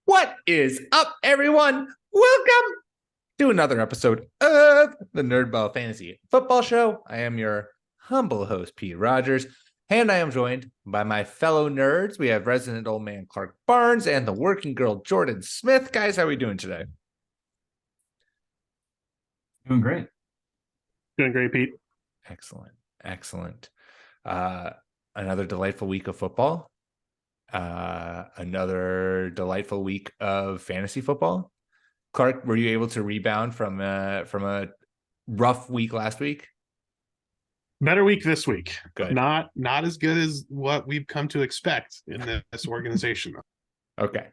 What is up, everyone? Welcome to another episode of the NerdBall Fantasy Football Show. I am your humble host, Pete Rogers, and I am joined by my fellow nerds. We have resident old man Clark Barnes and the working girl Jordan Smith. Guys, how are we doing today? Doing great. Doing great, Pete. Excellent. Another delightful week of football. Another delightful week of fantasy football. Clark, were you able to rebound from a rough week last week? Better week this week. Good. Not as good as what we've come to expect in this organization. Okay,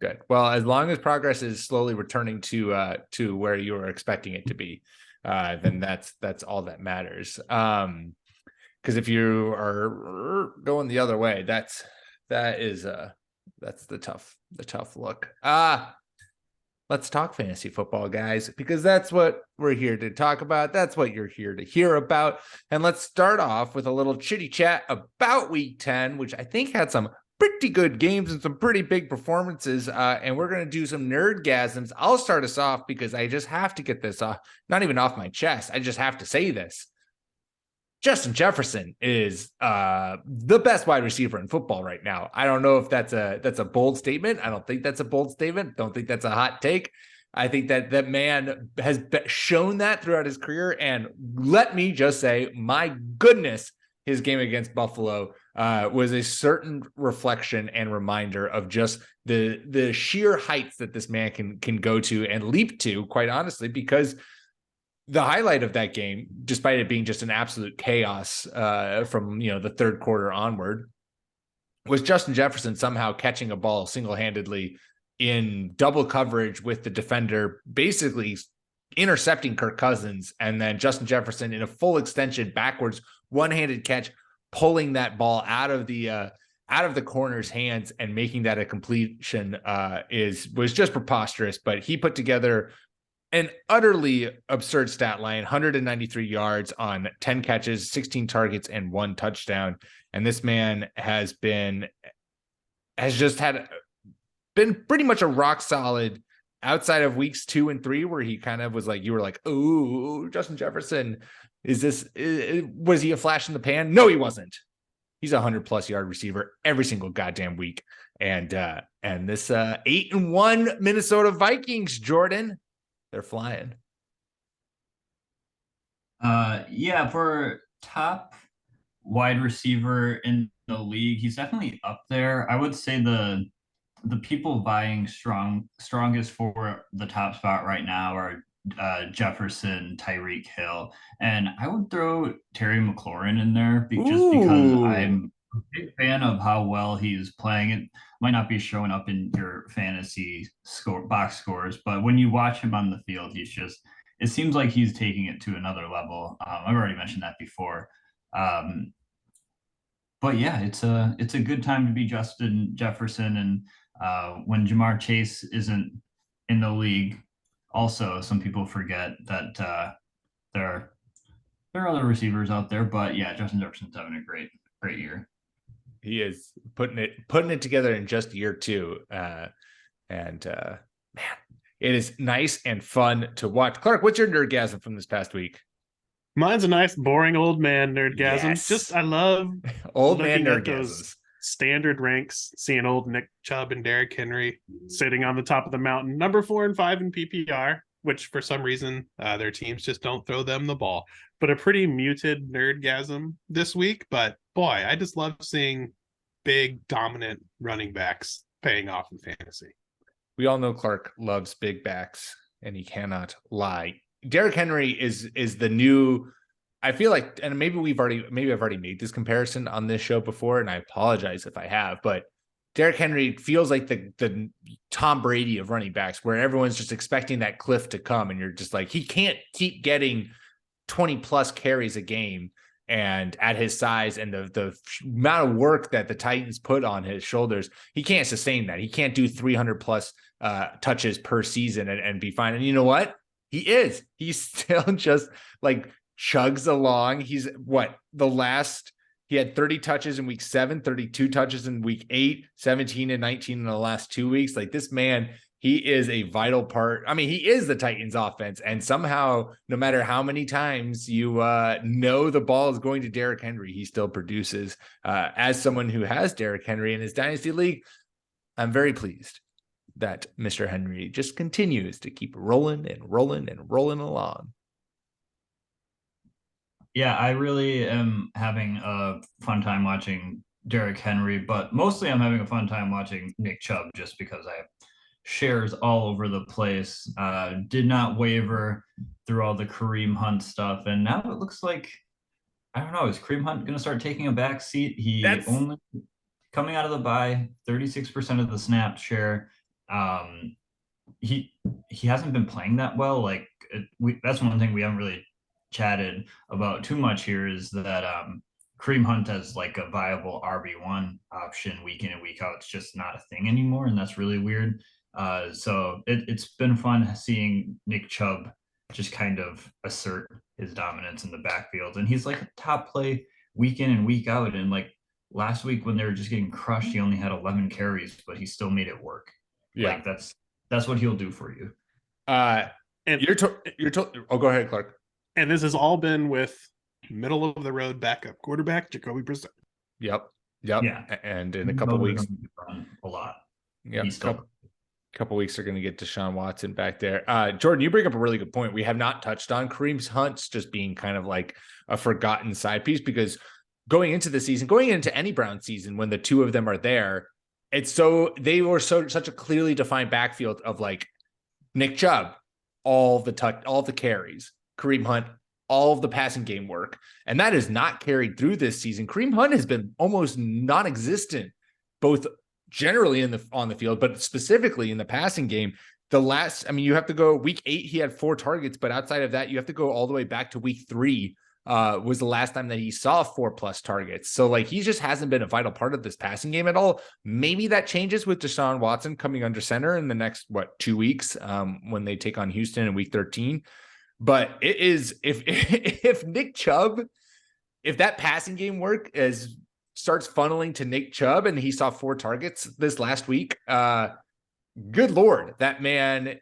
good. Well, as long as progress is slowly returning to where you were expecting it to be, then that's all that matters. Because if you are going the other way, that's the tough look. Let's talk fantasy football, guys, because that's what we're here to talk about. That's what you're here to hear about. And let's start off with a little chitty chat about week 10, which I think had some pretty good games and some pretty big performances. And we're going to do some nerdgasms. I'll start us off because I just have to get this off, not even off my chest. I just have to say this. Justin Jefferson is the best wide receiver in football right now. I don't know if that's a bold statement. I don't think that's a bold statement. Don't think that's a hot take. I think that man has shown that throughout his career. And let me just say, my goodness, his game against Buffalo was a certain reflection and reminder of just the sheer heights that this man can go to and leap to, quite honestly, because the highlight of that game, despite it being just an absolute chaos from the third quarter onward, was Justin Jefferson somehow catching a ball single-handedly in double coverage with the defender, basically intercepting Kirk Cousins, and then Justin Jefferson in a full extension backwards, one-handed catch, pulling that ball out of the corner's hands and making that a completion was just preposterous. But he put together an utterly absurd stat line, 193 yards on 10 catches, 16 targets, and 1 touchdown. And this man has been pretty much a rock solid outside of weeks 2 and 3, where he kind of was like, you were like, oh, Justin Jefferson, was he a flash in the pan? No, he wasn't. He's a 100+ yard receiver every single goddamn week. And this 8-1 Minnesota Vikings, Jordan, they're flying. For top wide receiver in the league, he's definitely up there. I would say the people vying strongest for the top spot right now are Jefferson, Tyreek Hill, and I would throw Terry McLaurin in there because I'm a big fan of how well he's playing. It might not be showing up in your fantasy box scores, but when you watch him on the field, it seems like he's taking it to another level. I've already mentioned that before. But yeah, it's a good time to be Justin Jefferson. And when Jamar Chase isn't in the league, also some people forget that there are other receivers out there. But yeah, Justin Jefferson's having a great year. He is putting it together in just year 2. Man, it is nice and fun to watch. Clark, what's your nerdgasm from this past week? Mine's a nice, boring old man nerdgasm. Yes. Just, I love old man looking at nerdgasms. those standard ranks, seeing old Nick Chubb and Derrick Henry sitting on the top of the mountain, number 4 and 5 in PPR, which for some reason their teams just don't throw them the ball. But a pretty muted nerdgasm this week. But boy, I just love seeing big, dominant running backs paying off in fantasy. We all know Clark loves big backs, and he cannot lie. Derrick Henry is the new. I feel like, and maybe I've already made this comparison on this show before, and I apologize if I have, but Derrick Henry feels like the Tom Brady of running backs, where everyone's just expecting that cliff to come, and you're just like, he can't keep getting 20+ carries a game, and at his size and the amount of work that the Titans put on his shoulders, he can't sustain that. He can't do 300+ touches per season and be fine. And you know what? He's still just like chugs along. He's the last He had 30 touches in week 7, 32 touches in week 8, 17 and 19 in the last 2 weeks. Like this man, he is a vital part. I mean, he is the Titans offense. And somehow, no matter how many times you know the ball is going to Derrick Henry, he still produces. As someone who has Derrick Henry in his dynasty league, I'm very pleased that Mr. Henry just continues to keep rolling and rolling and rolling along. Yeah, I really am having a fun time watching Derrick Henry, but mostly I'm having a fun time watching Nick Chubb just because I have shares all over the place. Did not waver through all the Kareem Hunt stuff, and now it looks like, I don't know, is Kareem Hunt going to start taking a back seat? Only coming out of the bye, 36% of the snap share. He hasn't been playing that well. Like that's one thing we haven't really chatted about too much here is that Kareem Hunt as like a viable RB1 option week in and week out. It's just not a thing anymore, and that's really weird. So it's been fun seeing Nick Chubb just kind of assert his dominance in the backfield, and he's like a top play week in and week out. And like last week when they were just getting crushed, he only had 11 carries, but he still made it work. Yeah, like that's what he'll do for you. And you're told. Oh, go ahead, Clark. And this has all been with middle of the road backup quarterback Jacoby Brissett. Yep. Yeah. And in a couple weeks, a lot. Yeah, couple weeks are going to get Deshaun Watson back there. Jordan, you bring up a really good point. We have not touched on Kareem Hunt's just being kind of like a forgotten side piece, because going into the season, going into any Brown season, when the two of them are there, they were such a clearly defined backfield of like Nick Chubb, all the carries, Kareem Hunt, all of the passing game work. And that is not carried through this season. Kareem Hunt has been almost non-existent, both generally on the field, but specifically in the passing game. You have to go week 8, he had 4 targets, but outside of that, you have to go all the way back to week 3, was the last time that he saw 4+ targets. So like, he just hasn't been a vital part of this passing game at all. Maybe that changes with Deshaun Watson coming under center in the next, 2 weeks, when they take on Houston in week 13. But it is, if Nick Chubb, if that passing game work starts funneling to Nick Chubb and he saw 4 targets this last week, good Lord, that man,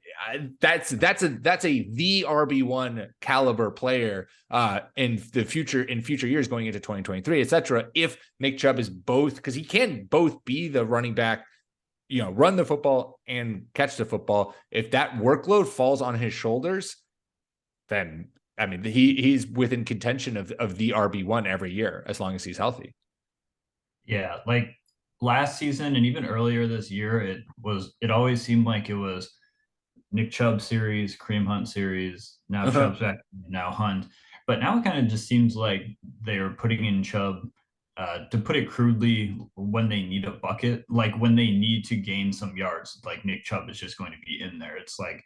that's the RB1 caliber player in future years going into 2023, etc. If Nick Chubb is both, because he can both be the running back, run the football and catch the football. If that workload falls on his shoulders, then I mean he's within contention of the RB1 every year as long as he's healthy. Yeah, like last season and even earlier this year, it always seemed like it was Nick Chubb series, Kareem Hunt series. Now Chubb's back, now Hunt. But now it kind of just seems like they're putting in Chubb, to put it crudely, when they need a bucket, like when they need to gain some yards, like Nick Chubb is just going to be in there. It's like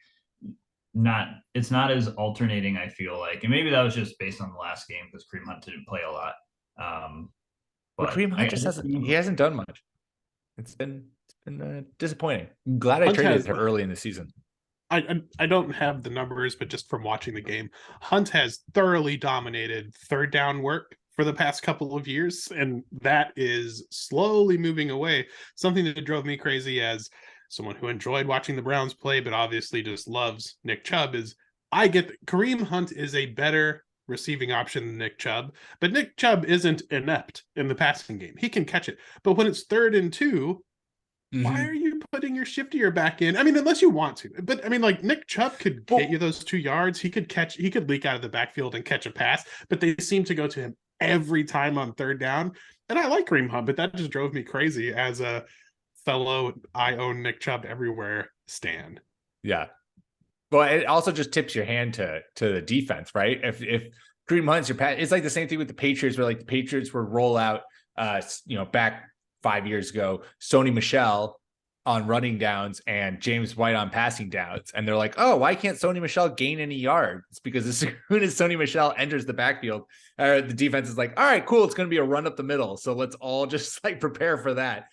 it's not as alternating, I feel like. And maybe that was just based on the last game because Kareem Hunt didn't play a lot. But Kareem Hunt hasn't done much. It's been disappointing. I'm glad I traded him early in the season. I don't have the numbers, but just from watching the game, Hunt has thoroughly dominated third down work for the past couple of years, and that is slowly moving away. Something that drove me crazy as someone who enjoyed watching the Browns play, but obviously just loves Nick Chubb, is I get that Kareem Hunt is a better receiving option than Nick Chubb, but Nick Chubb isn't inept in the passing game. He can catch it. But when it's 3rd and 2, why are you putting your shiftier back in? I mean, unless you want to. But I mean, like Nick Chubb could get you those 2 yards. He could leak out of the backfield and catch a pass, but they seem to go to him every time on 3rd down. And I like Kareem Hunt, but that just drove me crazy as a fellow I own Nick Chubb everywhere stand. Yeah. Well, it also just tips your hand to the defense, right? If Kareem Hunt's your pass, it's like the same thing with the Patriots, where like the Patriots would roll out, back 5 years ago, Sony Michel on running downs and James White on passing downs. And they're like, oh, why can't Sony Michel gain any yards? It's because as soon as Sony Michel enters the backfield, the defense is like, all right, cool. It's going to be a run up the middle. So let's all just like prepare for that.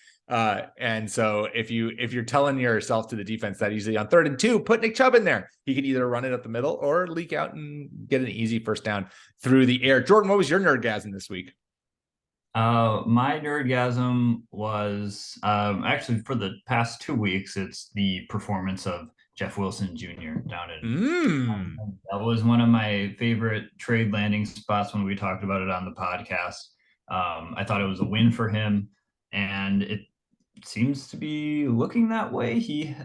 And so if you're telling yourself to the defense that usually on 3rd and 2, put Nick Chubb in there, he can either run it up the middle or leak out and get an easy first down through the air. Jordan, what was your nerdgasm this week? My nerdgasm was actually for the past 2 weeks. It's the performance of Jeff Wilson Jr. down in. That was one of my favorite trade landing spots when we talked about it on the podcast. I thought it was a win for him, and it seems to be looking that way. He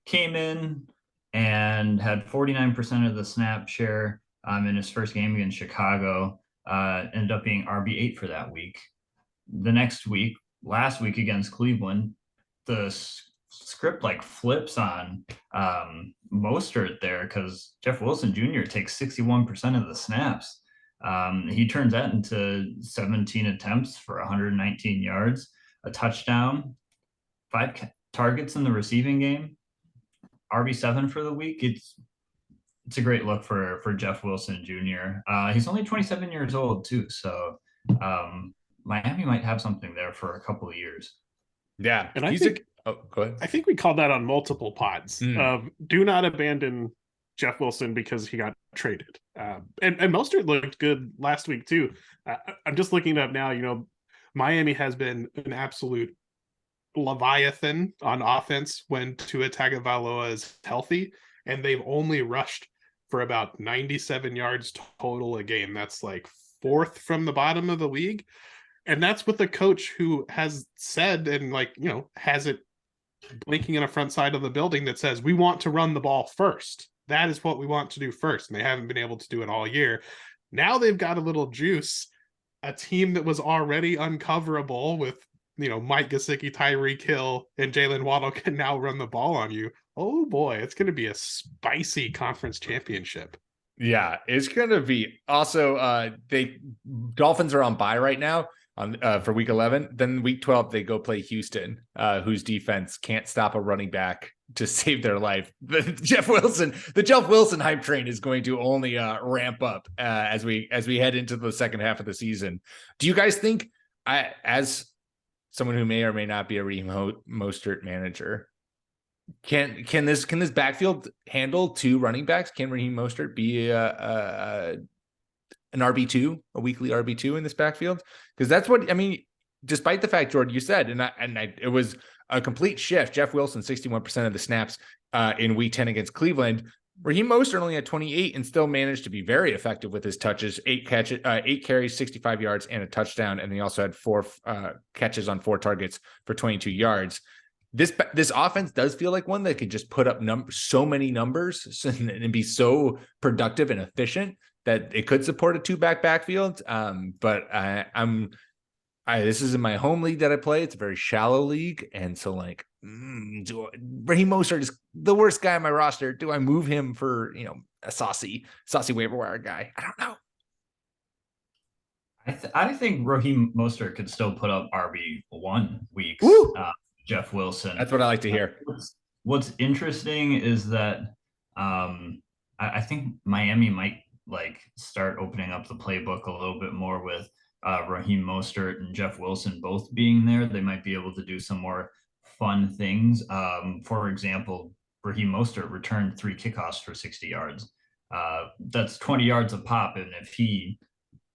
came in and had 49% of the snap share in his first game against Chicago. Ended up being RB8 for that week. The next week, last week against Cleveland, the script flips on Mostert there because Jeff Wilson Jr. takes 61% of the snaps. He turns that into 17 attempts for 119 yards, a touchdown, 5 targets in the receiving game, RB7 for the week. It's a great look for Jeff Wilson Jr. He's only 27 years old too, so Miami might have something there for a couple of years. Yeah, and go ahead. I think we called that on multiple pods. Do not abandon Jeff Wilson because he got traded. And Mostert looked good last week too. I'm just looking it up now. You know, Miami has been an absolute leviathan on offense when Tua Tagovailoa is healthy, and they've only rushed for about 97 yards total a game. That's like fourth from the bottom of the league. And that's with a coach who has said and has it blinking in the front side of the building that says, we want to run the ball first. That is what we want to do first. And they haven't been able to do it all year. Now they've got a little juice. A team that was already uncoverable with, Mike Gesicki, Tyreek Hill, and Jalen Waddle can now run the ball on you. Oh boy, it's going to be a spicy conference championship. Yeah, it's going to be. Also, Dolphins are on bye right now for week 11. Then week 12, they go play Houston, whose defense can't stop a running back to save their life. The Jeff Wilson hype train is going to only ramp up as we head into the second half of the season. Do you guys think, as someone who may or may not be a Raheem Mostert manager, can this backfield handle 2 running backs? Can Raheem Mostert be an RB2, a weekly RB2 in this backfield? Because that's what I mean. Despite the fact, Jordan, you said, it was a complete shift. Jeff Wilson, 61% of the snaps in week 10 against Cleveland. Raheem Mostert only had 28 and still managed to be very effective with his touches, 8 carries, 65 yards, and a touchdown. And he also had 4 catches on 4 targets for 22 yards. This offense does feel like one that could just put up so many numbers and be so productive and efficient that it could support a 2-back backfield. But this is in my home league that I play. It's a very shallow league. And so Raheem Mostert is the worst guy on my roster. Do I move him for, a saucy waiver wire guy? I don't know. I think Raheem Mostert could still put up RB1 weeks. Jeff Wilson. That's what I like to hear. What's interesting is that I think Miami might start opening up the playbook a little bit more with Raheem Mostert and Jeff Wilson both being there. They might be able to do some more fun things. For example, Raheem Mostert returned 3 kickoffs for 60 yards. That's 20 yards a pop, and if he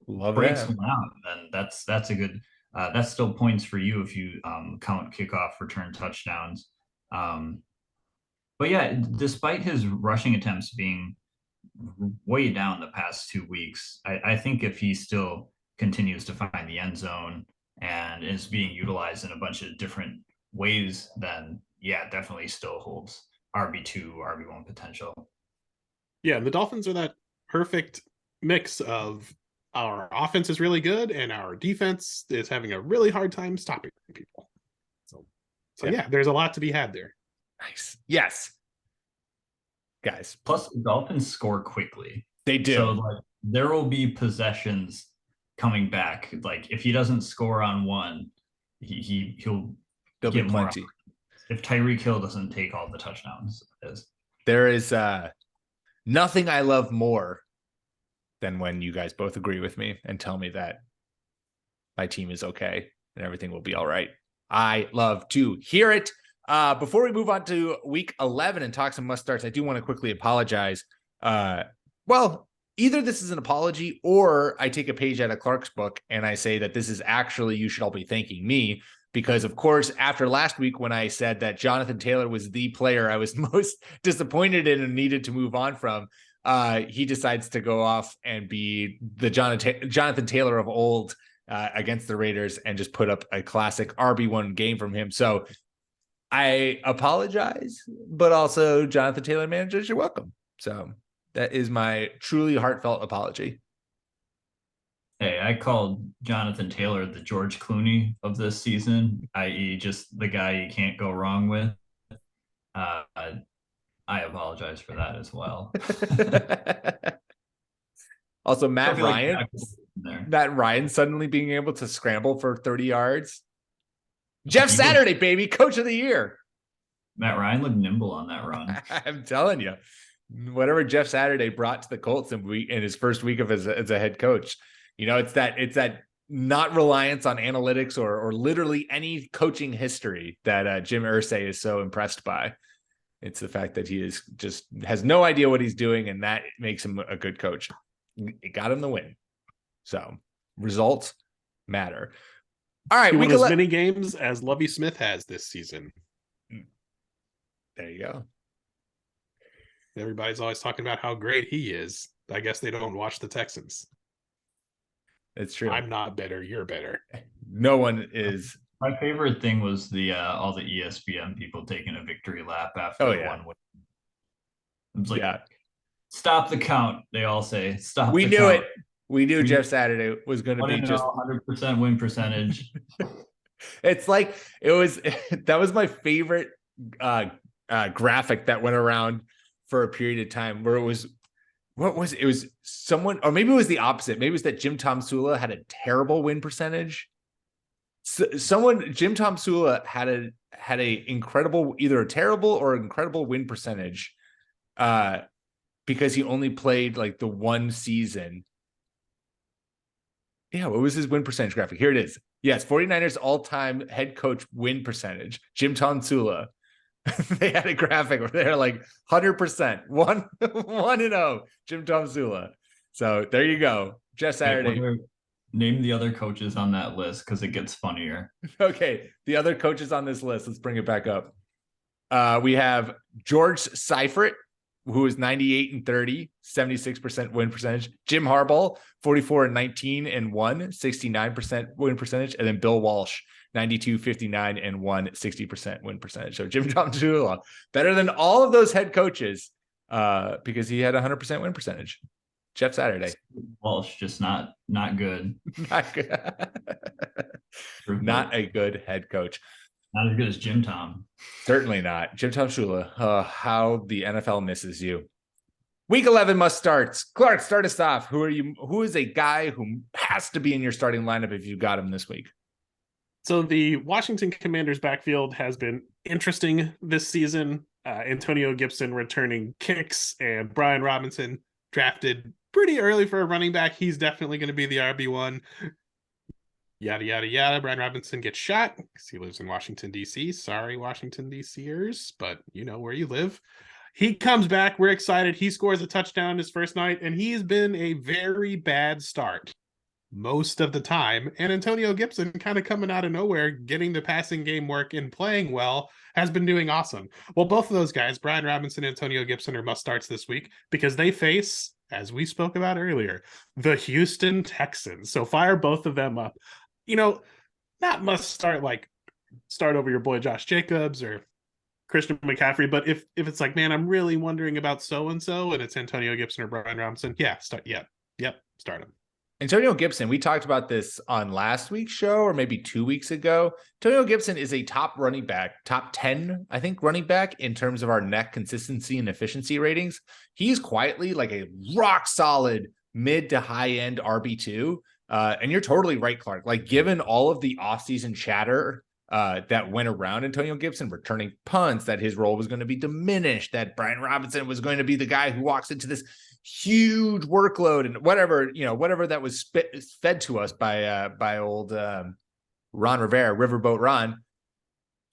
breaks one out, then that's a good. That's still points for you if you count kickoff return touchdowns. But yeah, despite his rushing attempts being way down the past 2 weeks, I think if he still continues to find the end zone and is being utilized in a bunch of different ways, then yeah, definitely still holds RB2, RB1 potential. Yeah, and the Dolphins are that perfect mix of our offense is really good and our defense is having a really hard time stopping people. So yeah, there's a lot to be had there. Nice. Yes. Guys. Plus, the Dolphins score quickly. They do. So there will be possessions coming back. If he doesn't score on one, he'll get more plenty. If Tyreek Hill doesn't take all the touchdowns. There is nothing I love more than when you guys both agree with me and tell me that my team is okay and everything will be all right. I love to hear it. Before we move on to week 11 and talk some must starts, I do want to quickly apologize. Well, either this is an apology or I take a page out of Clark's book and I say that this is actually, you should all be thanking me. Because, of course, after last week, when I said that Jonathan Taylor was the player I was most disappointed in and needed to move on from, he decides to go off and be the Jonathan Taylor of old against the Raiders and just put up a classic RB1 game from him. So I apologize, but also Jonathan Taylor managers, you're welcome. So that is my truly heartfelt apology. Hey, I called Jonathan Taylor the George Clooney of this season, i.e. just the guy you can't go wrong with. I apologize for that as well. Also, Matt Ryan suddenly being able to scramble for 30 yards. Jeff Saturday, baby, coach of the year. Matt Ryan looked nimble on that run. I'm telling you, whatever Jeff Saturday brought to the Colts in his first week as a head coach. It's that not reliance on analytics or literally any coaching history that Jim Irsay is so impressed by. It's the fact that he has no idea what he's doing, and that makes him a good coach. It got him the win. So results matter. All right. He won as many games as Lovie Smith has this season. There you go. Everybody's always talking about how great he is. I guess they don't watch the Texans. It's true. I'm not better. You're better. No one is. My favorite thing was all the ESPN people taking a victory lap after one win. It was like, stop the count. They all say, stop. We knew it. We knew Jeff Saturday was going to be just 100% win percentage. It's like that was my favorite graphic that went around for a period of time where it was someone, or maybe it was the opposite. Maybe it was that Jim Tomsula had a terrible win percentage. Jim Tomsula had a incredible, either a terrible or incredible win percentage because he only played like the one season. Yeah, what was his win percentage graphic? Here it is. Yes, 49ers all-time head coach win percentage, Jim Tomsula. They had a graphic where they're like 100%, 1-0, Jim Tomsula. So there you go. Jeff Saturday. Name the other coaches on that list because it gets funnier. Okay, the other coaches on this list. Let's bring it back up. We have George Seifert, who is 98-30, 76% win percentage. Jim Harbaugh, 44-19 1, 69% win percentage. And then Bill Walsh, 92-59 1, 60% win percentage. So Jim Tomsula, better than all of those head coaches because he had 100% win percentage. Jeff Saturday. Walsh, just not good. Not good. Not a good head coach. Not as good as Jim Tom. Certainly not. Jim Tomsula, how the NFL misses you. Week 11 must starts. Clark, start us off. Who is a guy who has to be in your starting lineup if you got him this week? So the Washington Commanders backfield has been interesting this season. Antonio Gibson returning kicks and Brian Robinson drafted pretty early for a running back. He's definitely going to be the RB1. Yada, yada, yada. Brian Robinson gets shot because he lives in Washington, D.C. Sorry, Washington, D.C.ers, but you know where you live. He comes back. We're excited. He scores a touchdown his first night, and he's been a very bad start most of the time. And Antonio Gibson, kind of coming out of nowhere, getting the passing game work and playing well, has been doing awesome. Well, both of those guys, Brian Robinson and Antonio Gibson, are must-starts this week because they face, as we spoke about earlier, the Houston Texans. So fire both of them up. Not must start like start over your boy Josh Jacobs or Christian McCaffrey, but if it's like, man, I'm really wondering about so-and-so and it's Antonio Gibson or Brian Robinson, start him. Antonio Gibson, we talked about this on last week's show or maybe 2 weeks ago. Antonio Gibson is a top running back, top 10, I think, running back in terms of our net consistency and efficiency ratings. He's quietly like a rock solid mid to high end RB2. And you're totally right, Clark. Like, given all of the offseason chatter that went around Antonio Gibson returning punts, that his role was going to be diminished, that Brian Robinson was going to be the guy who walks into this huge workload and whatever that was fed to us by old Ron Rivera, Riverboat Ron.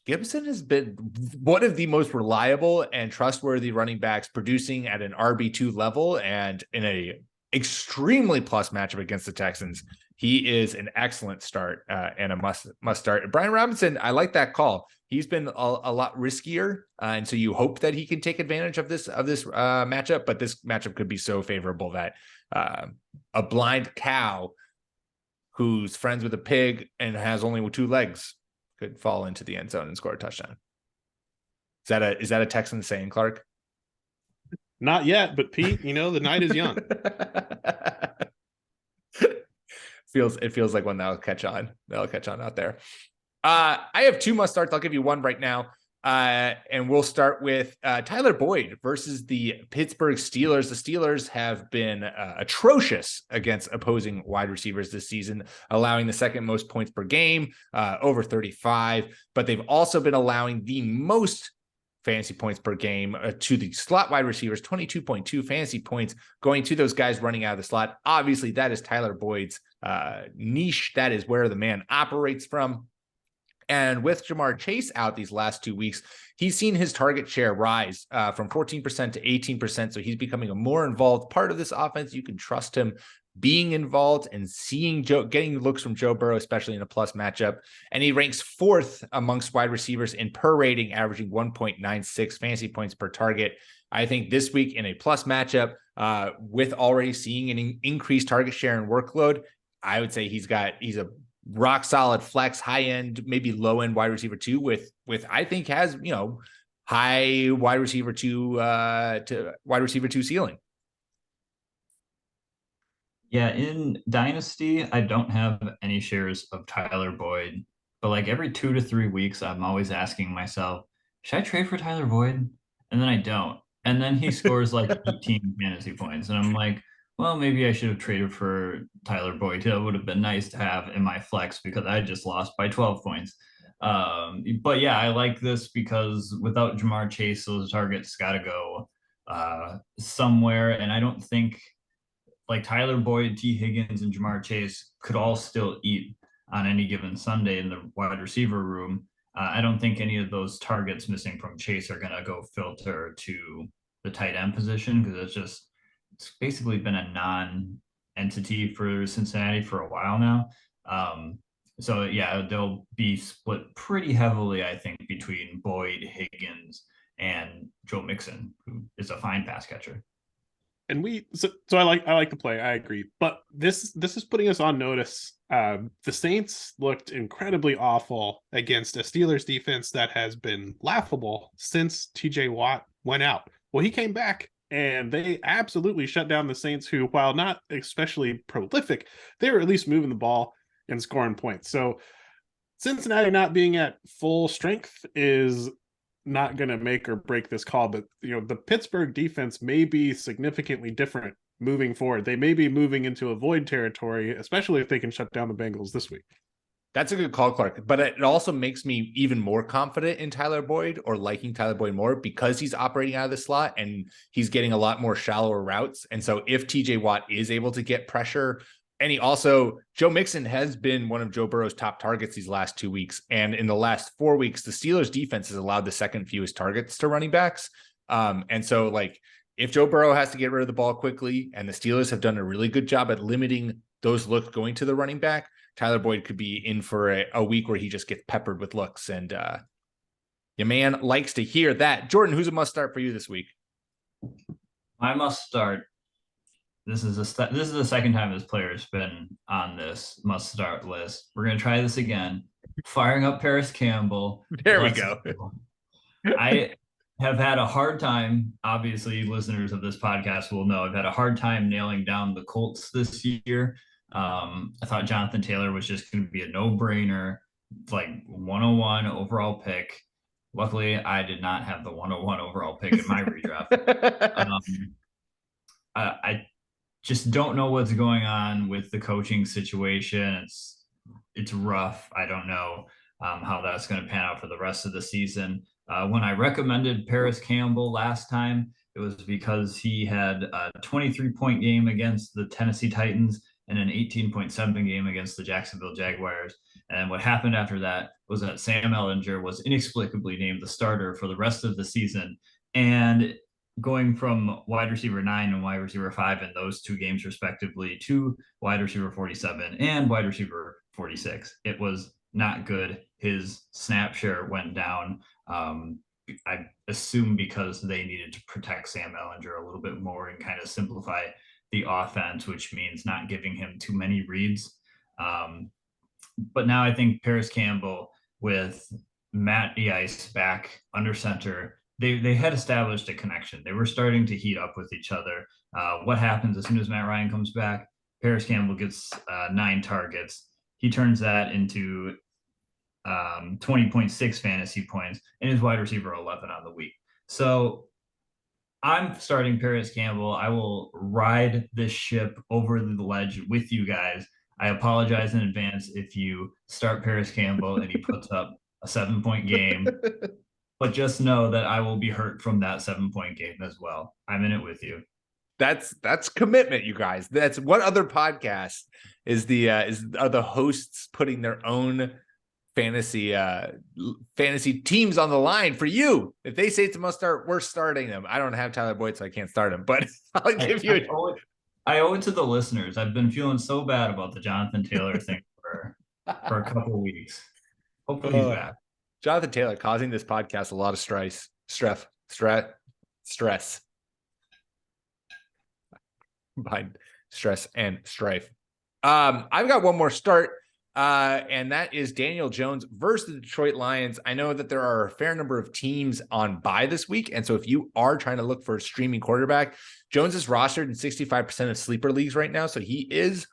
Gibson has been one of the most reliable and trustworthy running backs, producing at an RB2 level and in a extremely plus matchup against the Texans. He is an excellent start and a must start. Brian Robinson, I like that call. He's been a lot riskier, and so you hope that he can take advantage of this matchup. But this matchup could be so favorable that a blind cow who's friends with a pig and has only 2 legs could fall into the end zone and score a touchdown. Is that a Texan saying, Clark? Not yet, but Pete, the night is young. It feels like one that'll catch on. That'll catch on out there. I have 2 must starts. I'll give you one right now. And we'll start with Tyler Boyd versus the Pittsburgh Steelers. The Steelers have been atrocious against opposing wide receivers this season, allowing the 2nd most points per game, over 35. But they've also been allowing the most fantasy points per game to the slot wide receivers, 22.2 fantasy points going to those guys running out of the slot. Obviously, that is Tyler Boyd's niche. That is where the man operates from. And with Jamar Chase out these last 2 weeks, he's seen his target share rise from 14% to 18%. So he's becoming a more involved part of this offense. You can trust him being involved and getting looks from Joe Burrow, especially in a plus matchup. And he ranks 4th amongst wide receivers in per rating, averaging 1.96 fantasy points per target. I think this week in a plus matchup, with already seeing an increased target share and workload, I would say he's a rock solid flex, high end, maybe low end wide receiver 2 with I think has, high wide receiver 2 to wide receiver 2 ceiling. Yeah, in Dynasty, I don't have any shares of Tyler Boyd, but like every 2 to 3 weeks, I'm always asking myself, should I trade for Tyler Boyd? And then I don't. And then he scores like 18 fantasy points. And I'm like, well, maybe I should have traded for Tyler Boyd. It would have been nice to have in my flex because I just lost by 12 points. But yeah, I like this because without Jamar Chase, those targets got to go somewhere. And I don't think like Tyler Boyd, T. Higgins, and Jamar Chase could all still eat on any given Sunday in the wide receiver room. I don't think any of those targets missing from Chase are going to go filter to the tight end position because it's basically been a non-entity for Cincinnati for a while now. So yeah, they'll be split pretty heavily, I think, between Boyd, Higgins, and Joe Mixon, who is a fine pass catcher. And so I like the play. I agree, but this is putting us on notice. The Saints looked incredibly awful against a Steelers defense that has been laughable since TJ Watt went out. Well, he came back and they absolutely shut down the Saints, who, while not especially prolific, they were at least moving the ball and scoring points. So Cincinnati not being at full strength is not going to make or break this call, but the Pittsburgh defense may be significantly different moving forward. They may be moving into a void territory, especially if they can shut down the Bengals this week. That's a good call, Clark. But it also makes me even more confident in Tyler Boyd, or liking Tyler Boyd more, because he's operating out of the slot and he's getting a lot more shallower routes. And so if TJ Watt is able to get pressure, and Joe Mixon has been one of Joe Burrow's top targets these last 2 weeks. And in the last 4 weeks, the Steelers defense has allowed the 2nd fewest targets to running backs. And so like if Joe Burrow has to get rid of the ball quickly, and the Steelers have done a really good job at limiting those looks going to the running back, Tyler Boyd could be in for a week where he just gets peppered with looks. And your man likes to hear that. Jordan, who's a must start for you this week? My must start. This is the 2nd time this player has been on this must start list. We're going to try this again. Firing up Paris Campbell. There we go. I have had a hard time. Obviously, listeners of this podcast will know I've had a hard time nailing down the Colts this year. I thought Jonathan Taylor was just going to be a no-brainer, like 101 overall pick. Luckily, I did not have the 101 overall pick in my redraft. I just don't know what's going on with the coaching situation. It's rough. I don't know how that's going to pan out for the rest of the season. When I recommended Paris Campbell last time, it was because he had a 23-point game against the Tennessee Titans and an 18.7 game against the Jacksonville Jaguars. And what happened after that was that Sam Ellinger was inexplicably named the starter for the rest of the season. And going from wide receiver 9 and wide receiver 5 in those two games respectively to wide receiver 47 and wide receiver 46. It was not good. His snap share went down. I assume because they needed to protect Sam Ellinger a little bit more and kind of simplify the offense, which means not giving him too many reads. But now I think Paris Campbell with Matt Eice back under center, they had established a connection. They were starting to heat up with each other. What happens as soon as Matt Ryan comes back? Paris Campbell gets 9 targets. He turns that into 20.6 fantasy points and his wide receiver 11 on the week. So I'm starting Paris Campbell. I will ride this ship over the ledge with you guys. I apologize in advance if you start Paris Campbell and he puts up a 7-point game, but just know that I will be hurt from that 7-point game as well. I'm in it with you. That's commitment, you guys. That's what other podcast are the hosts putting their own fantasy teams on the line for you. If they say it's a must start, we're starting them. I don't have Tyler Boyd, so I can't start him, but I'll give you I owe it to the listeners. I've been feeling so bad about the Jonathan Taylor thing for a couple of weeks. Hopefully he's back. Jonathan Taylor causing this podcast a lot of stress. Behind stress and strife. I've got one more start, and that is Daniel Jones versus the Detroit Lions. I know that there are a fair number of teams on bye this week, and so if you are trying to look for a streaming quarterback, Jones is rostered in 65% of sleeper leagues right now, so he is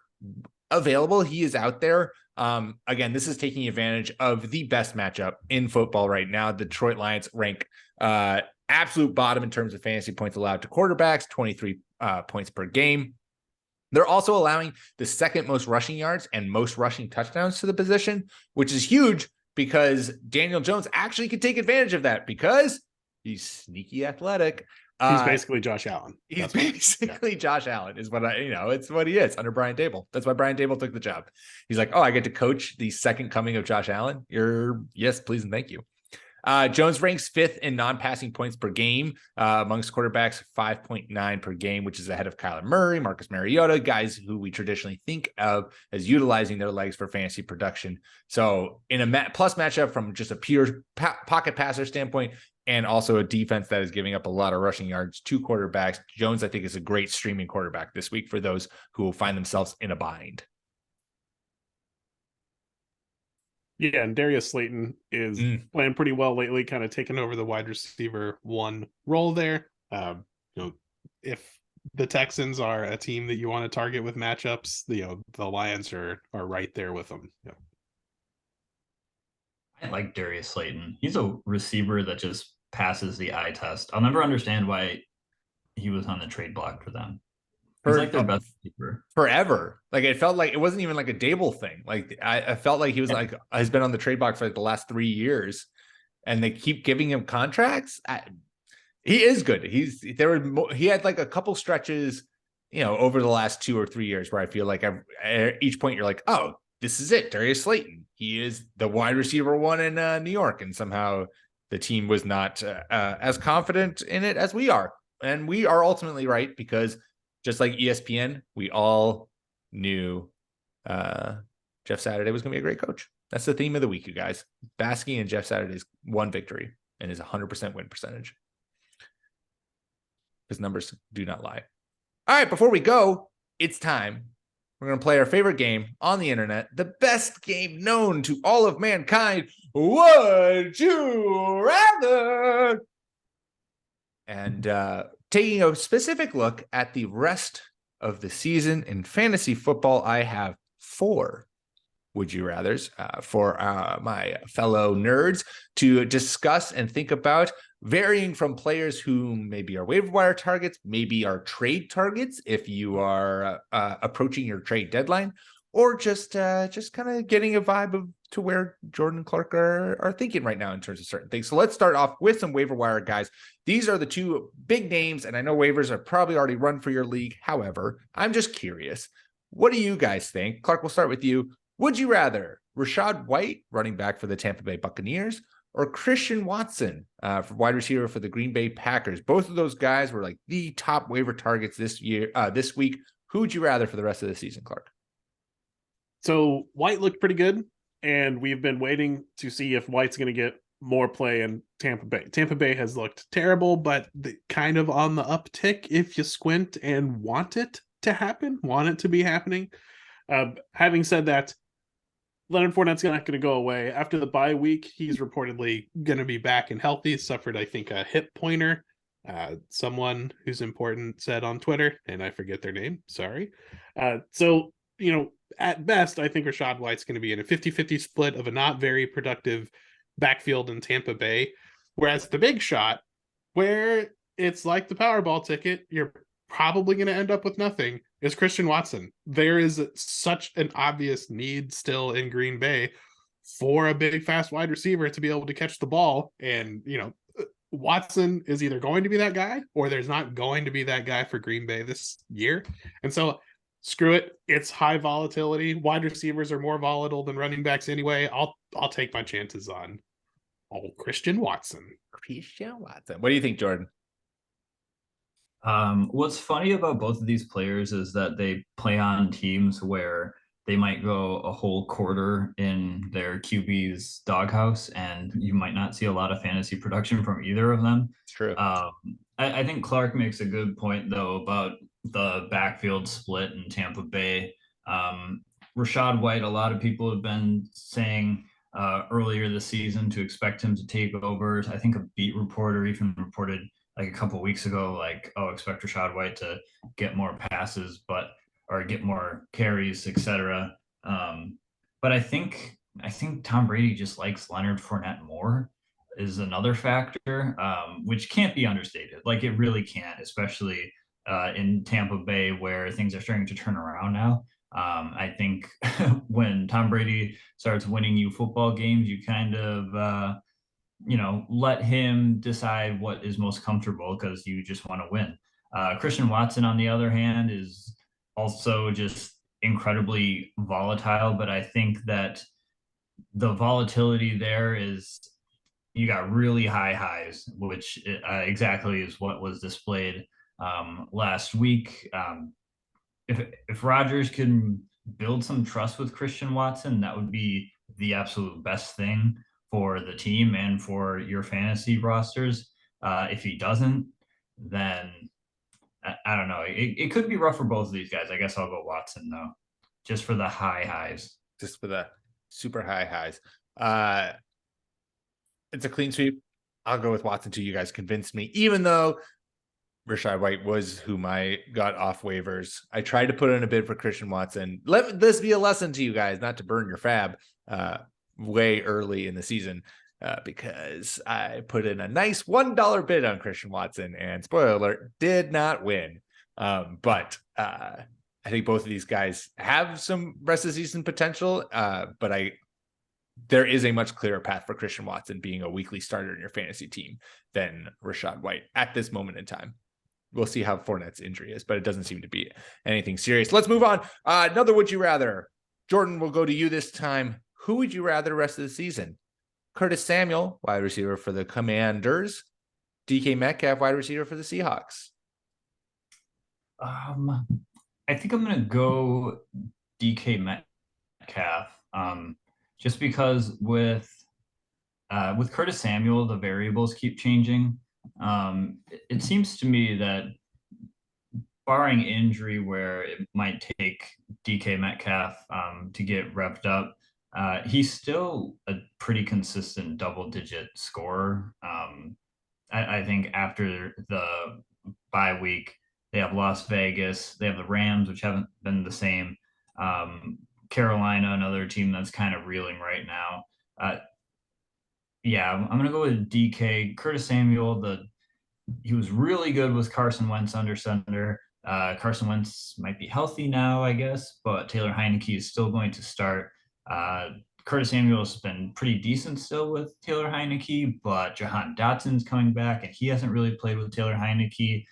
available. He is out there. Again, this is taking advantage of the best matchup in football right now. The Detroit Lions rank absolute bottom in terms of fantasy points allowed to quarterbacks, 23 points per game. They're also allowing the second most rushing yards and most rushing touchdowns to the position, which is huge because Daniel Jones actually could take advantage of that because he's sneaky athletic. He's basically Josh Allen. He's basically Josh Allen is what it's what he is under Brian Daboll. That's why Brian Daboll took the job. He's like, oh, I get to coach the second coming of Josh Allen. Yes, please and thank you. Jones ranks 5th in non-passing points per game amongst quarterbacks, 5.9 per game, which is ahead of Kyler Murray, Marcus Mariota, guys who we traditionally think of as utilizing their legs for fantasy production. So in a plus matchup from just a pure pocket passer standpoint, and also a defense that is giving up a lot of rushing yards to quarterbacks, Jones, I think, is a great streaming quarterback this week for those who will find themselves in a bind. Yeah, and Darius Slayton is playing pretty well lately, kind of taking over the wide receiver 1 role there. If the Texans are a team that you want to target with matchups, the Lions are right there with them. Yeah. I like Darius Slayton. He's a receiver that just passes the eye test. I'll never understand why he was on the trade block for them. He's like their best receiver forever. Like it felt like it wasn't even like a Dable thing. Like I felt like he was like has been on the trade block for like the last 3 years, and they keep giving him contracts. He is good. He had like a couple stretches, over the last 2 or 3 years where I feel like at each point you're like, oh, this is it. Darius Slayton. He is the wide receiver 1 in New York, and somehow the team was not as confident in it as we are, and we are ultimately right because. Just like ESPN, we all knew Jeff Saturday was going to be a great coach. That's the theme of the week, you guys. Basking in Jeff Saturday's 1 victory and his 100% win percentage. His numbers do not lie. All right, before we go, it's time. We're going to play our favorite game on the internet, the best game known to all of mankind. Would you rather? And taking a specific look at the rest of the season in fantasy football, I have 4 would you rathers for my fellow nerds to discuss and think about, varying from players who maybe are waiver wire targets, maybe are trade targets if you are approaching your trade deadline, or just kind of getting a vibe to where Jordan and Clark are thinking right now in terms of certain things. So let's start off with some waiver wire guys. These are the 2 big names, and I know waivers are probably already run for your league. However, I'm just curious. What do you guys think? Clark, we'll start with you. Would you rather Rachaad White, running back for the Tampa Bay Buccaneers, or Christian Watson for wide receiver for the Green Bay Packers? Both of those guys were like the top waiver targets this week. Who would you rather for the rest of the season, Clark? So White looked pretty good, and we've been waiting to see if White's going to get more play in Tampa Bay. Tampa Bay has looked terrible, but kind of on the uptick if you squint and want it to happen, want it to be happening. Having said that, Leonard Fournette's not going to go away. After the bye week, he's reportedly going to be back and healthy. Suffered, I think, a hip pointer. Someone who's important said on Twitter, and I forget their name. Sorry. So, at best, I think Rachaad White's going to be in a 50-50 split of a not very productive backfield in Tampa Bay. Whereas the big shot, where it's like the Powerball ticket, you're probably going to end up with nothing, is Christian Watson. There is such an obvious need still in Green Bay for a big, fast wide receiver to be able to catch the ball. And, Watson is either going to be that guy or there's not going to be that guy for Green Bay this year. And so screw it. It's high volatility. Wide receivers are more volatile than running backs anyway. I'll take my chances on Christian Watson. Christian Watson. What do you think, Jordan? What's funny about both of these players is that they play on teams where they might go a whole quarter in their QB's doghouse, and you might not see a lot of fantasy production from either of them. It's true. I think Clark makes a good point, though, about the backfield split in Tampa Bay. Rachaad White, a lot of people have been saying earlier this season to expect him to take over. I think a beat reporter even reported like a couple of weeks ago, expect Rachaad White to get more passes, or get more carries, etc. But I think Tom Brady just likes Leonard Fournette more is another factor, which can't be understated. Like, it really can't, especially in Tampa Bay where things are starting to turn around now. I think when Tom Brady starts winning you football games, you kind of let him decide what is most comfortable because you just want to win. Christian Watson, on the other hand, is also just incredibly volatile, but I think that the volatility there is you got really high highs, which exactly is what was displayed last week. If Rodgers can build some trust with Christian Watson, that would be the absolute best thing for the team and for your fantasy rosters. If he doesn't, then I don't know. It could be rough for both of these guys. I guess I'll go Watson, though, just for the high highs. Just for the super high highs. It's a clean sweep. I'll go with Watson too. You guys convinced me, even though Rachaad White was whom I got off waivers. I tried to put in a bid for Christian Watson. Let this be a lesson to you guys, not to burn your fab way early in the season, because I put in a nice $1 bid on Christian Watson, and spoiler alert, did not win. But I think both of these guys have some rest of the season potential, but there is a much clearer path for Christian Watson being a weekly starter in your fantasy team than Rachaad White at this moment in time. We'll see how Fournette's injury is, but it doesn't seem to be anything serious. Let's move on. Another would you rather. Jordan, will go to you this time. Who would you rather the rest of the season? Curtis Samuel, wide receiver for the Commanders. DK Metcalf, wide receiver for the Seahawks. I think I'm going to go DK Metcalf. Just because with Curtis Samuel, the variables keep changing. It seems to me that barring injury where it might take DK Metcalf to get revved up, he's still a pretty consistent double-digit scorer. I think after the bye week, they have Las Vegas, they have the Rams, which haven't been the same. Carolina, another team that's kind of reeling right now. I'm going to go with DK. Curtis Samuel, he was really good with Carson Wentz under center. Carson Wentz might be healthy now, I guess, but Taylor Heineke is still going to start. Curtis Samuel has been pretty decent still with Taylor Heineke, but Jahan Dotson's coming back, and he hasn't really played with Taylor Heineke.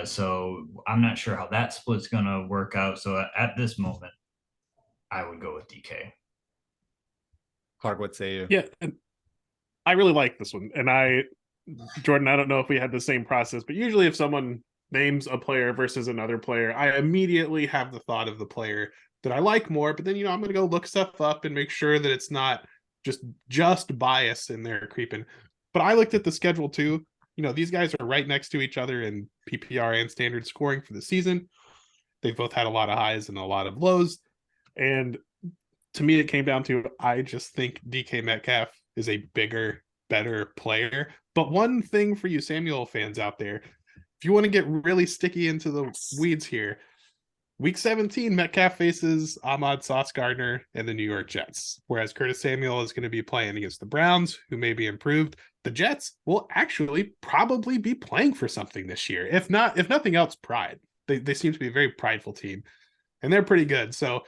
So I'm not sure how that split's going to work out. So at this moment, I would go with DK. Clark, what say you? Yeah. I really like this one. And Jordan, I don't know if we had the same process, but usually if someone names a player versus another player, I immediately have the thought of the player that I like more. But then, I'm going to go look stuff up and make sure that it's not just bias in there creeping. But I looked at the schedule too. These guys are right next to each other in PPR and standard scoring for the season. They've both had a lot of highs and a lot of lows. And to me, it came down to I just think DK Metcalf is a bigger, better player. But one thing for you Samuel fans out there, if you want to get really sticky into the weeds here, Week 17, Metcalf faces Ahmad Sauce Gardner and the New York Jets, whereas Curtis Samuel is going to be playing against the Browns, who may be improved. The Jets will actually probably be playing for something this year. If nothing else, pride. They seem to be a very prideful team, and they're pretty good. So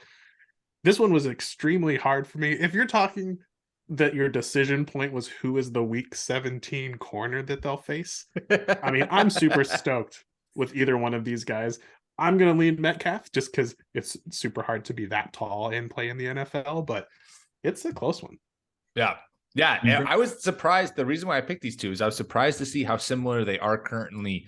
this one was extremely hard for me. If you're talking that your decision point was who is the Week 17 corner that they'll face, I mean, I'm super stoked with either one of these guys. I'm going to lean Metcalf just because it's super hard to be that tall and play in the NFL, but it's a close one. Yeah. Yeah. I was surprised. The reason why I picked these two is I was surprised to see how similar they are currently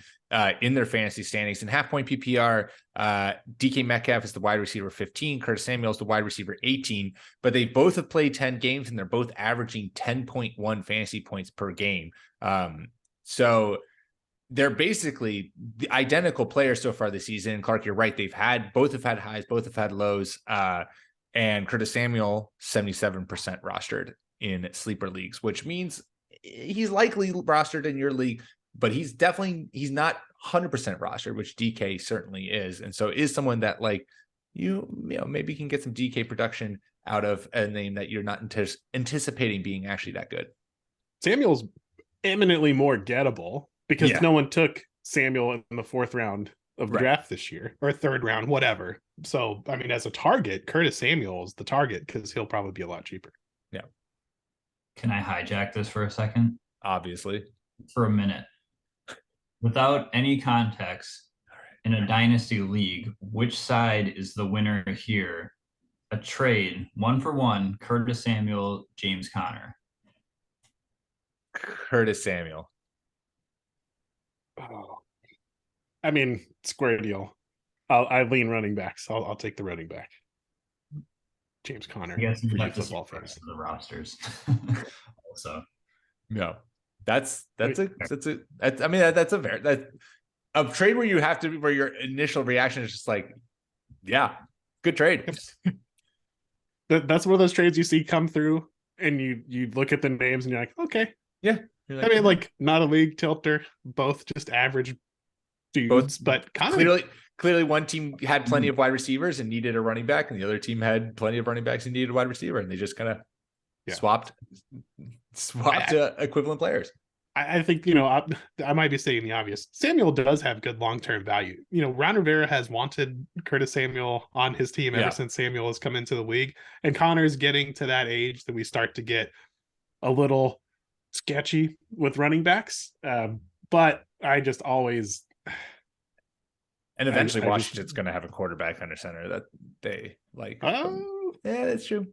in their fantasy standings. In half point PPR, DK Metcalf is the wide receiver 15. Curtis Samuel is the wide receiver 18, but they both have played 10 games and they're both averaging 10.1 fantasy points per game. So they're basically the identical players so far this season. Clark, you're right. Both have had highs, both have had lows. And Curtis Samuel, 77% rostered in sleeper leagues, which means he's likely rostered in your league, but he's not 100% rostered, which DK certainly is. And so is someone that maybe can get some DK production out of a name that you're not anticipating being actually that good. Samuel's eminently more gettable because no one took Samuel in the fourth round of the draft this year, or third round, whatever. So, I mean, as a target, Curtis Samuel is the target because he'll probably be a lot cheaper. Yeah. Can I hijack this for a second? Obviously. For a minute. Without any context, in a dynasty league, which side is the winner here? A trade, 1-for-1, Curtis Samuel, James Conner. Curtis Samuel. Oh, I mean, square deal. I lean running backs. I'll take the running back. James Conner. I guess you for have you to football see fans. the rosters. Also, no, that's a trade where your initial reaction is just like, yeah, good trade. That's one of those trades you see come through, and you look at the names and you're like, okay, yeah. I mean, like, not a league tilter, both just average dudes, but clearly one team had plenty of wide receivers and needed a running back, and the other team had plenty of running backs and needed a wide receiver, and they just kind of swapped equivalent players. I think, I might be saying the obvious. Samuel does have good long-term value. Ron Rivera has wanted Curtis Samuel on his team ever since Samuel has come into the league, and Connor's getting to that age that we start to get a little sketchy with running backs. But I just always... And eventually Washington's going to have a quarterback under center that they like. Oh, yeah, that's true.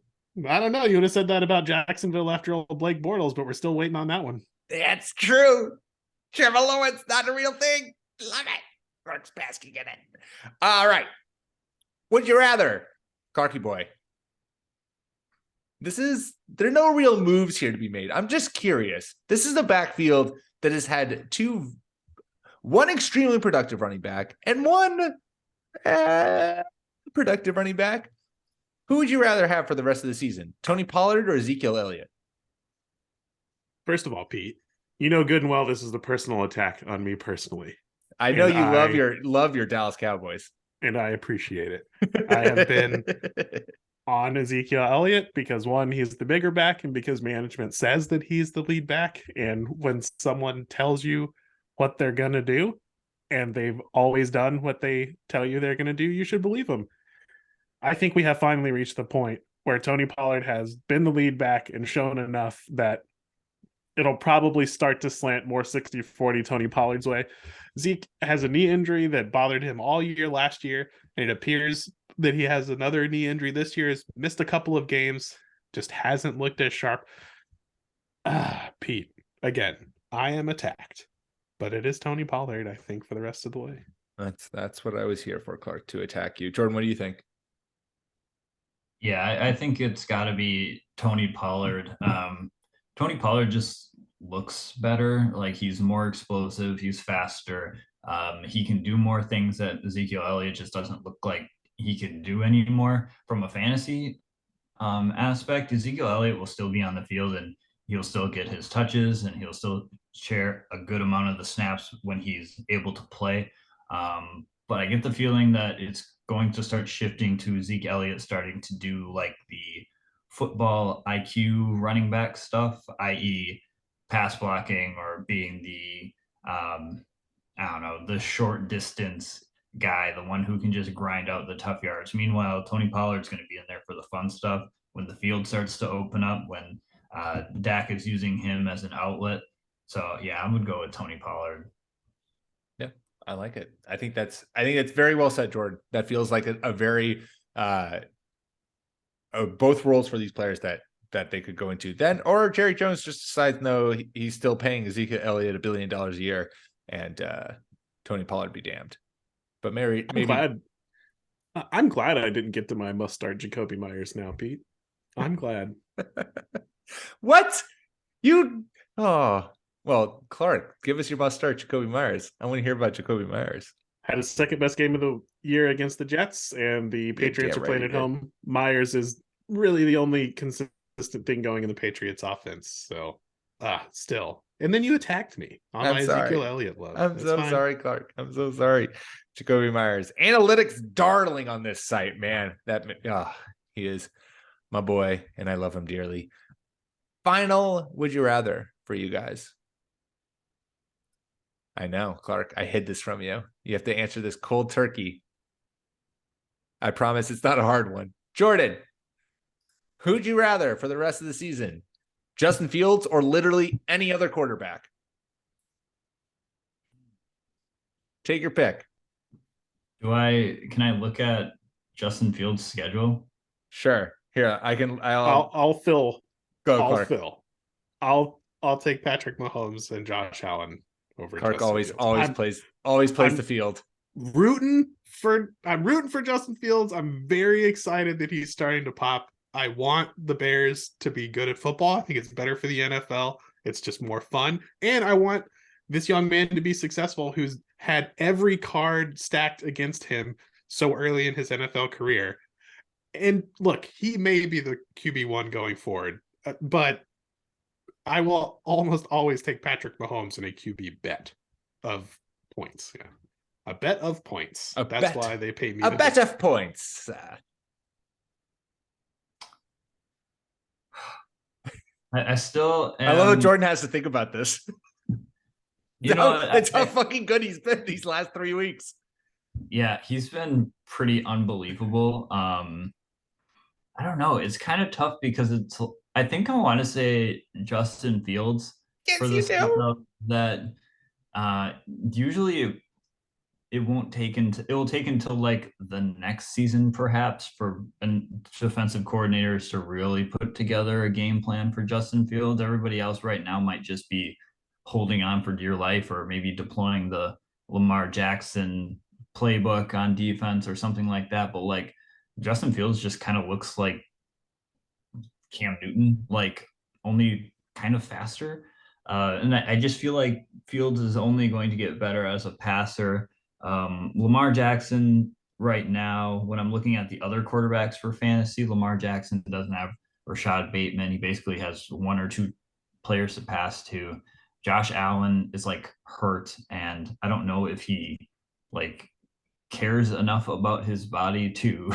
I don't know. You would have said that about Jacksonville after old Blake Bortles, but we're still waiting on that one. That's true. Trevor Lawrence, not a real thing. Love it. Brooks basking in it. All right. Would you rather, Clarky boy? There are no real moves here to be made. I'm just curious. This is a backfield that has had one extremely productive running back and one productive running back. Who would you rather have for the rest of the season? Tony Pollard or Ezekiel Elliott? First of all, Pete, you know good and well this is the personal attack on me personally. I know love your Dallas Cowboys. And I appreciate it. I have been on Ezekiel Elliott because, one, he's the bigger back, and because management says that he's the lead back. And when someone tells you what they're going to do, and they've always done what they tell you they're going to do, you should believe them. I think we have finally reached the point where Tony Pollard has been the lead back and shown enough that it'll probably start to slant more 60-40 Tony Pollard's way. Zeke has a knee injury that bothered him all year last year, and it appears that he has another knee injury this year. Has missed a couple of games, just hasn't looked as sharp. Pete, again, I am attacked, but it is Tony Pollard, I think, for the rest of the way. That's what I was here for, Clark, to attack you. Jordan, what do you think? Yeah, I think it's got to be Tony Pollard. Tony Pollard just looks better. Like he's more explosive, he's faster. He can do more things that Ezekiel Elliott just doesn't look like he can do anymore. From a fantasy aspect, Ezekiel Elliott will still be on the field and he'll still get his touches and he'll still share a good amount of the snaps when he's able to play. But I get the feeling that it's going to start shifting to Zeke Elliott starting to do like the football IQ running back stuff, i.e., pass blocking or being the I don't know, the short distance guy, the one who can just grind out the tough yards. Meanwhile, Tony Pollard's going to be in there for the fun stuff when the field starts to open up, when Dak is using him as an outlet. So yeah, I would go with Tony Pollard. Yeah, I like it. I think that's very well said, Jordan. That feels like a very both roles for these players that they could go into. Then, or Jerry Jones just decides no, he's still paying Ezekiel Elliott $1 billion a year, and Tony Pollard be damned. But maybe I'm glad I didn't get to my must start Jacoby Myers now, Pete. I'm glad. What? You? Oh, well, Clark, give us your must start Jacoby Myers. I want to hear about Jacoby Myers. Had his second best game of the year against the Jets, and the Patriots are playing at home. Myers is really the only consistent thing going in the Patriots offense. So, still. And then you attacked me on my Ezekiel Elliott love. I'm so sorry, Clark. I'm so sorry. Jacoby Myers. Analytics darling on this site, man. He is my boy, and I love him dearly. Final would you rather for you guys? I know, Clark. I hid this from you. You have to answer this cold turkey. I promise it's not a hard one. Jordan, who'd you rather for the rest of the season? Justin Fields or literally any other quarterback? Take your pick. Can I look at Justin Fields' schedule? Sure. Here, I'll fill. Go, I'll Clark. fill. I'll take Patrick Mahomes and Josh Allen over Clark. Justin Always plays the field. I'm rooting for Justin Fields. I'm very excited that he's starting to pop. I want the Bears to be good at football. I think it's better for the NFL. It's just more fun. And I want this young man to be successful who's had every card stacked against him so early in his NFL career. And look, he may be the QB1 going forward, but I will almost always take Patrick Mahomes in a QB bet of points. Yeah. A bet of points. That's why they pay me. A bet of points. I still I love how Jordan has to think about this. That's how fucking good he's been these last 3 weeks. Yeah, he's been pretty unbelievable. I don't know. It's kind of tough because I think I want to say Justin Fields for this that usually it will take until like the next season perhaps for defensive coordinators to really put together a game plan for Justin Fields. Everybody else right now might just be holding on for dear life or maybe deploying the Lamar Jackson playbook on defense or something like that. But like Justin Fields just kind of looks like Cam Newton, like only kind of faster. And I just feel like Fields is only going to get better as a passer. Lamar Jackson right now, when I'm looking at the other quarterbacks for fantasy, Lamar Jackson doesn't have Rashad Bateman. He basically has one or two players to pass to. Josh Allen is like hurt, and I don't know if he like cares enough about his body to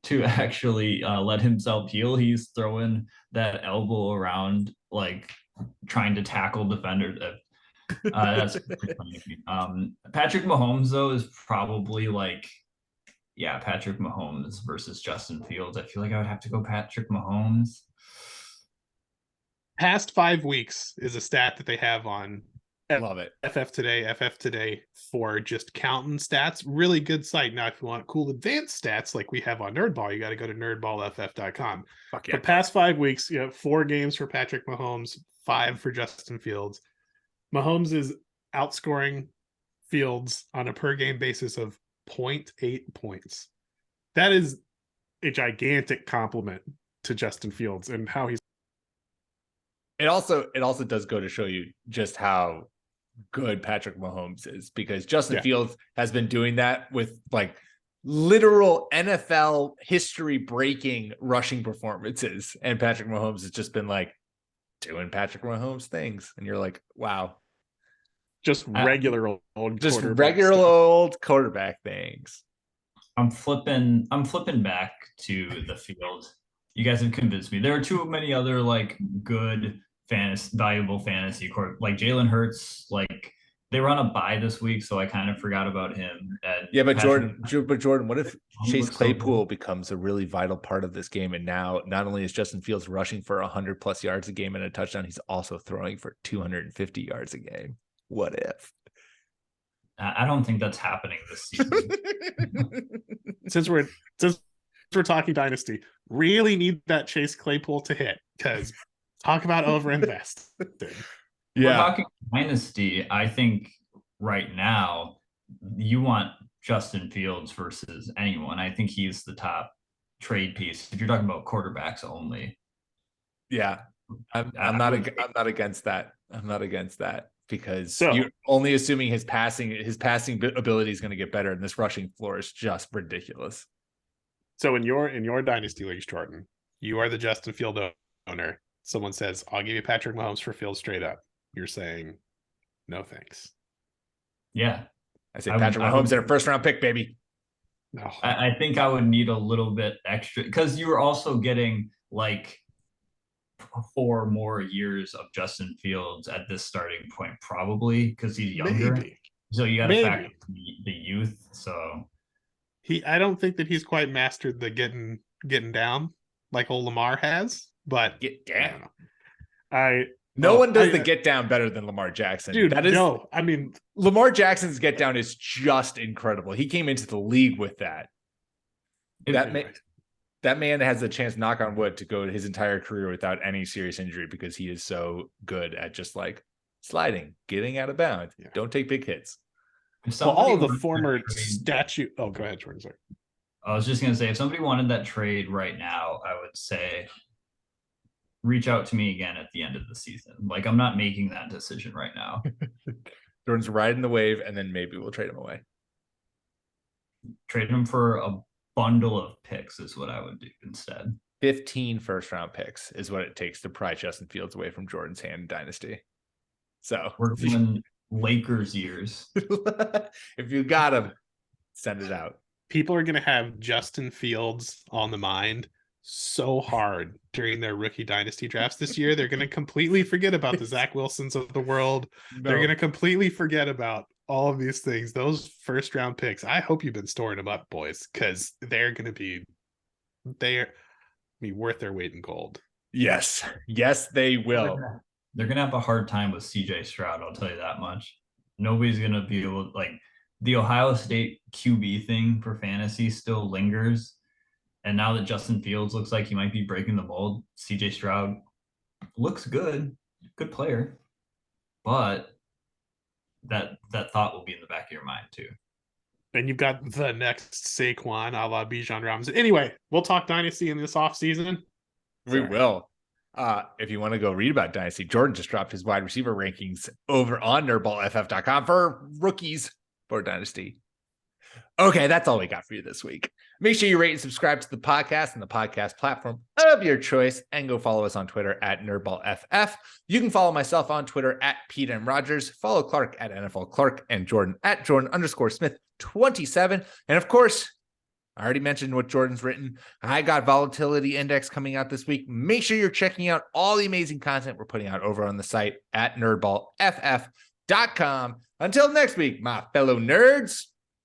to actually let himself heal. He's throwing that elbow around like trying to tackle defenders. That's Patrick Mahomes though is probably like Patrick Mahomes versus Justin Fields. I feel like I would have to go Patrick Mahomes. Past 5 weeks is a stat that they have on Love it. FF Today for just counting stats. Really good site. Now, if you want cool advanced stats like we have on NerdBall, you got to go to nerdballff.com. Fuck yeah. The past 5 weeks, 4 games for Patrick Mahomes, 5 for Justin Fields. Mahomes is outscoring Fields on a per game basis of 0.8 points. That is a gigantic compliment to Justin Fields and how he's. It also does go to show you just how good Patrick Mahomes is, because Justin Fields has been doing that with like literal NFL history breaking rushing performances. And Patrick Mahomes has just been like doing Patrick Mahomes things. And you're like, wow. Just regular old quarterback things. I'm flipping back to the field. You guys have convinced me. There are too many other like good valuable fantasy court, like Jalen Hurts. Like they were on a bye this week, so I kind of forgot about him. But Jordan, what if Chase Claypool becomes a really vital part of this game? And now not only is Justin Fields rushing for 100+ yards a game and a touchdown, he's also throwing for 250 yards a game. What if? I don't think that's happening this season. Since we're talking dynasty, really need that Chase Claypool to hit, because talk about overinvest. We're talking dynasty. I think right now you want Justin Fields versus anyone. I think he's the top trade piece if you're talking about quarterbacks only. Yeah, I'm not against that. I'm not against that, because you're only assuming his passing ability is going to get better, and this rushing floor is just ridiculous. So in your dynasty leagues, Jordan, you are the Justin Field owner. Someone says, "I'll give you Patrick Mahomes for Fields straight up." You're saying, "No thanks." Yeah, I say Patrick Mahomes in a first-round pick, baby. No, I think I would need a little bit extra, because you were also getting like 4 more years of Justin Fields at this starting point, probably, because he's younger. Maybe. So you got to factor the youth. So I don't think that he's quite mastered the getting down like old Lamar has, but get down. No one does the get down better than Lamar Jackson. Dude, I mean, Lamar Jackson's get down is just incredible. He came into the league with that. That man has a chance, knock on wood, to go his entire career without any serious injury, because he is so good at just like sliding, getting out of bounds. Yeah. Don't take big hits. Well, all of the former statue. Oh, go ahead, Jordan. Sorry. I was just going to say, if somebody wanted that trade right now, I would say reach out to me again at the end of the season. Like, I'm not making that decision right now. Jordan's riding the wave, and then maybe we'll trade him away. Trade him for a bundle of picks is what I would do instead. 15 first-round picks is what it takes to pry Justin Fields away from Jordan's hand in Dynasty. So we're doing Lakers years. If you got him, send it out. People are going to have Justin Fields on the mind so hard during their rookie dynasty drafts this year. They're going to completely forget about the Zach Wilsons of the world. No. They're going to completely forget about all of these things. Those first round picks, I hope you've been storing them up, boys, because they're going to be worth their weight in gold. Yes, they will. They're going to have a hard time with CJ Stroud, I'll tell you that much. Nobody's going to be able, like, the Ohio State QB thing for fantasy still lingers. And now that Justin Fields looks like he might be breaking the mold, CJ Stroud looks good player. But that thought will be in the back of your mind too. And you've got the next Saquon a la Bijan Robinson. Anyway, we'll talk Dynasty in this offseason. We will. If you want to go read about Dynasty, Jordan just dropped his wide receiver rankings over on nerdballff.com for rookies for Dynasty. Okay, that's all we got for you this week. Make sure you rate and subscribe to the podcast and the podcast platform of your choice, and go follow us on Twitter at NerdBallFF. You can follow myself on Twitter at Pete M. Rogers, follow Clark at NFL Clark, and Jordan at Jordan_Smith27. And of course, I already mentioned what Jordan's written. I got Volatility Index coming out this week. Make sure you're checking out all the amazing content we're putting out over on the site at NerdBallFF.com. Until next week, my fellow nerds.